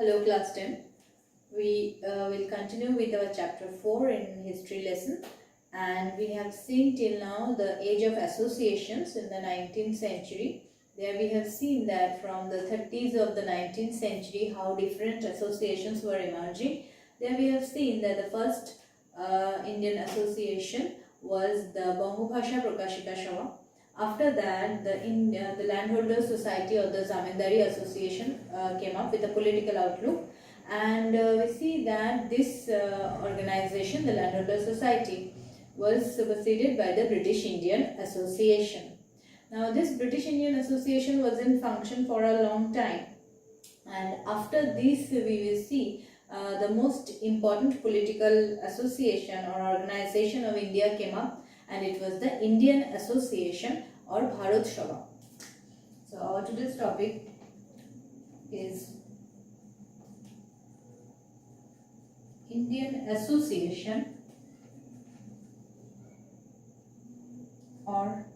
Hello class 10. We will continue with our chapter 4 in history lesson, and we have seen till now the age of associations in the 19th century. There we have seen that from the 30s of the 19th century how different associations were emerging. There we have seen that the first Indian association was the Bangabhasha Prakashika Sabha. After that, the Landholders Society or the Zamindari Association came up with a political outlook, and we see that this organization, the Landholders Society, was superseded by the British Indian Association. Now, this British Indian Association was in function for a long time, and after this, we will see the most important political association or organization of India came up, and it was the Indian Association or Bharat Sabha. So our today's topic is Indian Association or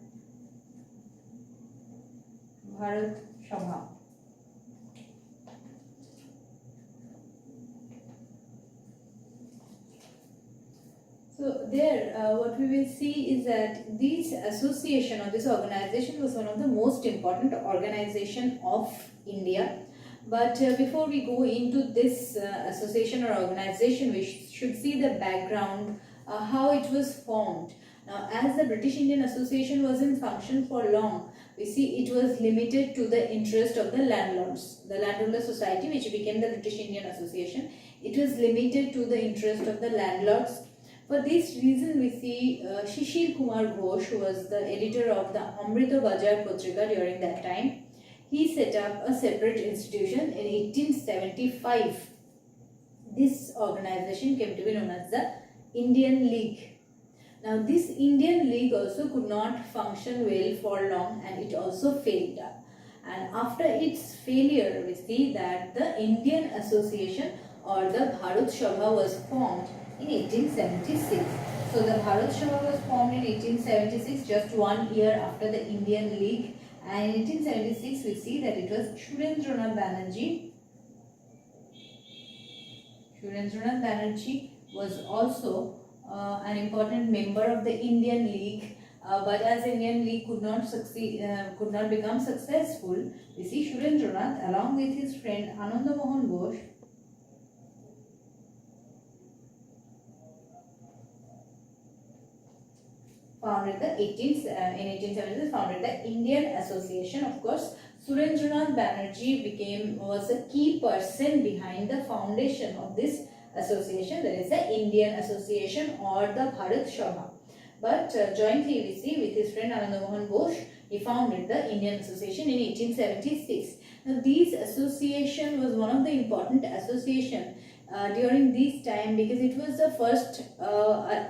Bharat Sabha. So there what we will see is that this association or this organization was one of the most important organization of India. But before we go into this association or organization, we should see the background, how it was formed. Now, as the British Indian Association was in function for long, we see it was limited to the interest of the landlords. The Landholder Society, which became the British Indian Association, it was limited to the interest of the landlords. For this reason, we see Shishir Kumar Ghosh, who was the editor of the Amrita Bajar Patrika during that time. He set up a separate institution in 1875. This organization came to be known as the Indian League. Now, this Indian League also could not function well for long, and it also failed. And after its failure, we see that the Indian Association or the Bharat Sabha was formed in 1876. So the Bharat Sabha was formed in 1876, just 1 year after the Indian League. And in 1876, we see that it was Surendranath Banerjee. Surendranath Banerjee was also an important member of the Indian League. But as Indian League could not succeed, could not become successful, we see Surendranath along with his friend Ananda Mohan Ghosh founded the in 1876 founded the Indian Association. Of course, Surendranath Banerjee was a key person behind the foundation of this association, that is the Indian Association or the Bharat Sabha. But jointly we see with his friend Ananda Mohan Ghosh, he founded the Indian Association in 1876. Now, this association was one of the important association during this time, because it was the first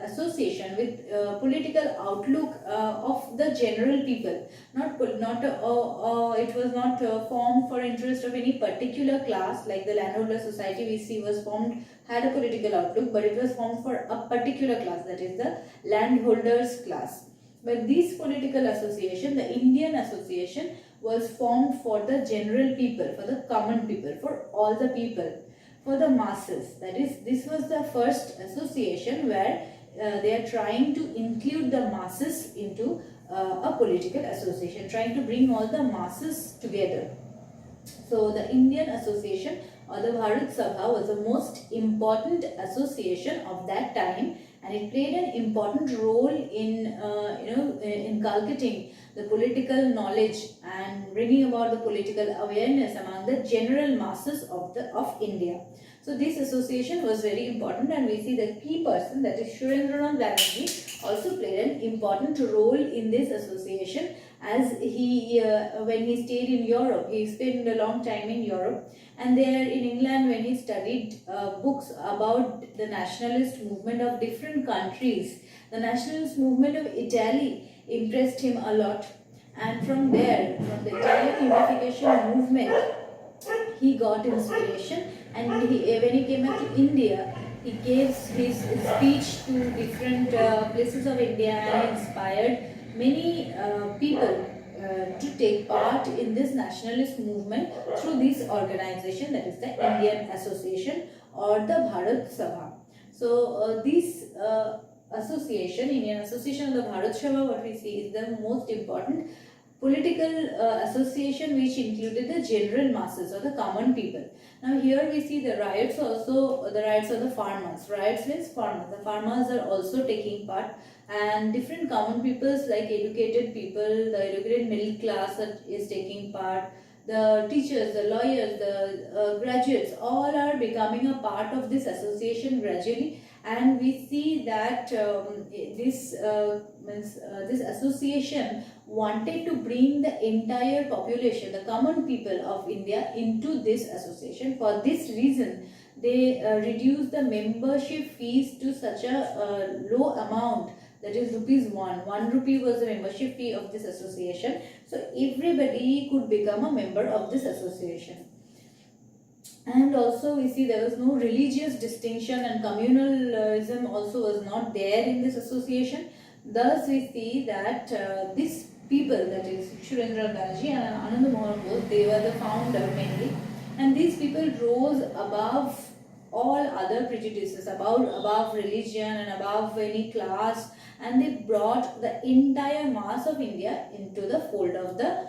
association with political outlook of the general people. It was not formed for interest of any particular class, like the Landholder Society we see was formed, had a political outlook, but it was formed for a particular class, that is the landholders class. But this political association, the Indian Association, was formed for the general people, for the common people, for all the people, for the masses. That is, this was the first association where they are trying to include the masses into a political association, trying to bring all the masses together. So the Indian Association or the Bharat Sabha was the most important association of that time, and it played an important role in inculcating the political knowledge and bringing about the political awareness among the general masses of India. So this association was very important, and we see the key person, that is Surendranath Banerjee, also played an important role in this association, as he when he stayed in Europe, he spent a long time in Europe, and there in England when he studied books about the nationalist movement of different countries, the nationalist movement of Italy impressed him a lot, and from there, from the Italian unification movement, he got inspiration, and when he came back to India, he gave his speech to different places of India and inspired many people to take part in this nationalist movement through this organization, that is the Indian Association or the Bharat Sabha. So this association, Indian Association of the Bharat Sabha, what we see is the most important political association which included the general masses or the common people. Now here we see the riots also, the riots of the farmers. Riots means farmers. The farmers are also taking part, and different common peoples like educated people, the educated middle class is taking part. The teachers, the lawyers, the graduates, all are becoming a part of this association gradually, and we see that this association wanted to bring the entire population, the common people of India, into this association. For this reason, they reduced the membership fees to such a low amount, that is rupees 1 rupee was the membership fee of this association, so everybody could become a member of this association. And also we see there was no religious distinction, and communalism also was not there in this association. Thus we see that these people, that is Surendra Banerjee and Anand Mohan Bose, they were the founder mainly, and these people rose above all other prejudices, above religion and above any class, and they brought the entire mass of India into the fold of the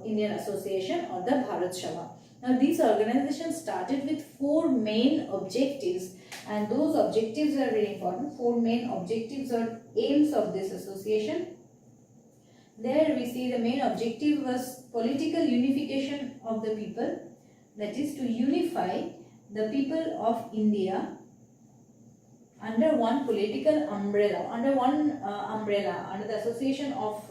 Indian Association or the Bharat Sabha. Now these organizations started with 4 main objectives, and those objectives are very important. 4 main objectives or aims of this association. There we see the main objective was political unification of the people, that is to unify the people of India under one political umbrella, under the association of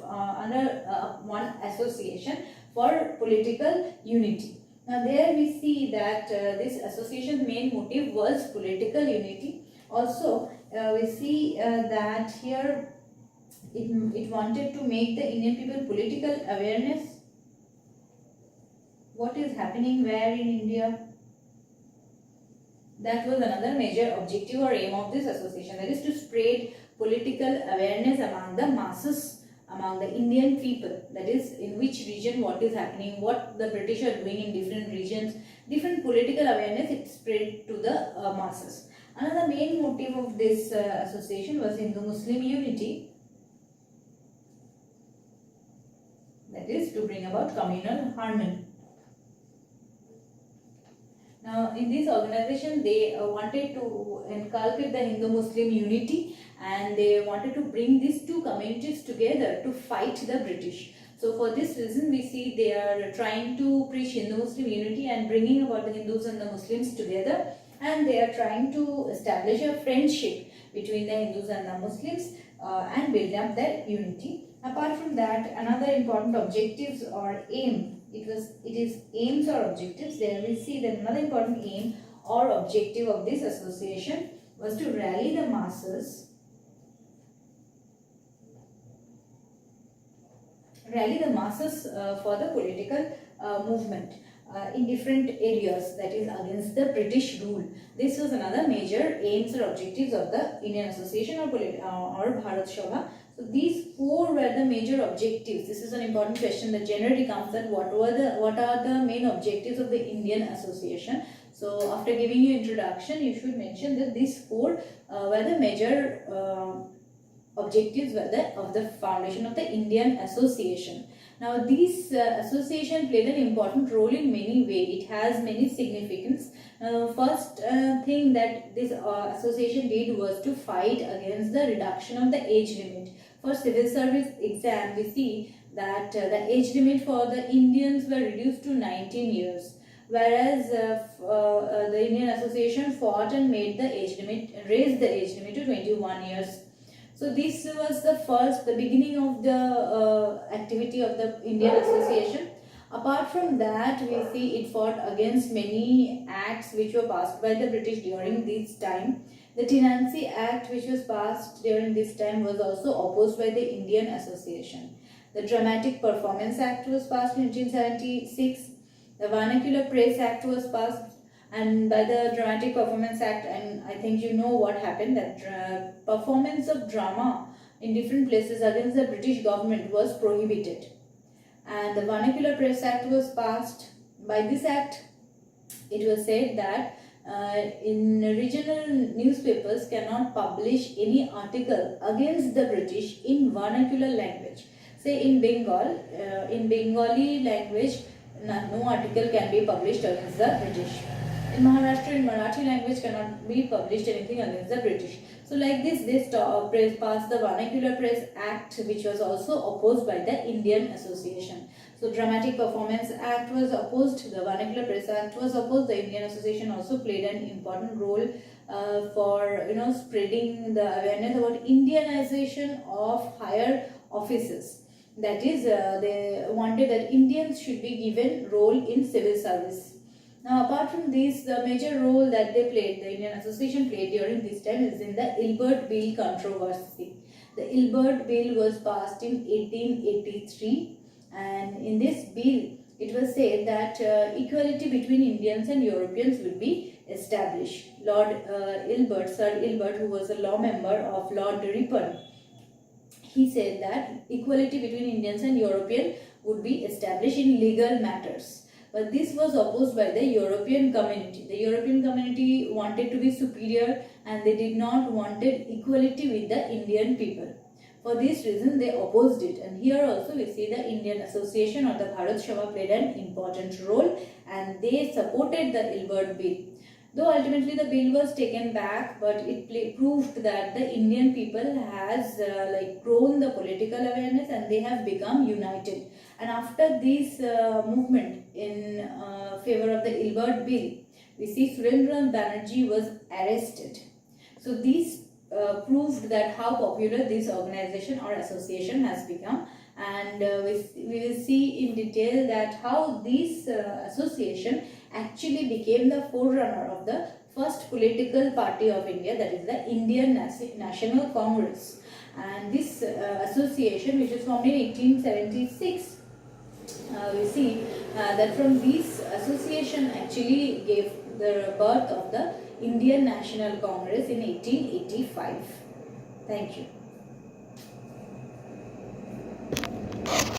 one association for political unity. Now there we see that this association's main motive was political unity. Also we see that here it wanted to make the Indian people political awareness. What is happening where in India? That was another major objective or aim of this association, that is to spread political awareness among the masses, among the Indian people, that is in which region what is happening, what the British are doing in different regions, different political awareness, it spread to the masses. Another main motive of this association was Hindu-Muslim unity, that is to bring about communal harmony. Now in this organization they wanted to inculcate the Hindu-Muslim unity, and they wanted to bring these 2 communities together to fight the British. So for this reason we see they are trying to preach Hindu-Muslim unity and bringing about the Hindus and the Muslims together, and they are trying to establish a friendship between the Hindus and the Muslims and build up their unity. Apart from that, another important objectives or aim, it is aims or objectives. There we see that another important aim or objective of this association was to rally the masses, for the political movement in different areas, that is against the British rule. This was another major aims or objectives of the Indian Association or Bharat Sabha. So these 4 were the major objectives. This is an important question that generally comes, that what are the main objectives of the Indian Association. So after giving you introduction, you should mention that these 4 were the major objectives of the foundation of the Indian Association. Now this association played an important role in many ways. It has many significance. First thing that this association did was to fight against the reduction of the age limit. For civil service exam, we see that the age limit for the Indians were reduced to 19 years, whereas the Indian Association fought and raised the age limit to 21 years. So this was the beginning of the activity of the Indian Association. Apart from that, we see it fought against many acts which were passed by the British during this time. The Tenancy Act, which was passed during this time, was also opposed by the Indian Association. The Dramatic Performance Act was passed in 1976. The Vernacular Press Act was passed, and by the Dramatic Performance Act, and I think you know what happened, that performance of drama in different places against the British government was prohibited. and the Vernacular Press Act was passed. By this act, it was said that in regional newspapers cannot publish any article against the British in vernacular language. Say in Bengal, in Bengali language, no article can be published against the British. In Maharashtra, in Marathi language cannot be published anything against the British. So like this, passed the Vernacular Press Act, which was also opposed by the Indian Association. So Dramatic Performance Act was opposed, the Vernacular Press Act was opposed. The Indian Association also played an important role for spreading the awareness about Indianization of higher offices. That is, they wanted that Indians should be given role in civil service. Now, apart from this, the major role that they played, the Indian Association played during this time, is in the Ilbert Bill controversy. The Ilbert Bill was passed in 1883, and in this bill, it was said that equality between Indians and Europeans would be established. Lord Ilbert, Sir Ilbert, who was a law member of Lord Ripon, he said that equality between Indians and Europeans would be established in legal matters. But this was opposed by the European community. The European community wanted to be superior and they did not wanted equality with the Indian people. For this reason, they opposed it. And here also we see the Indian Association or the Bharat Sabha played an important role and they supported the Ilbert Bill. Though ultimately the bill was taken back, but it proved that the Indian people has grown the political awareness and they have become united. And after this movement in favor of the Ilbert Bill, we see Surendranath Banerjee was arrested. So this proved that how popular this organization or association has become, and we will see in detail that how this association actually became the forerunner of the first political party of India, that is the Indian National Congress. And this association, which was formed in 1876, we see that from this association actually gave the birth of the Indian National Congress in 1885. Thank you.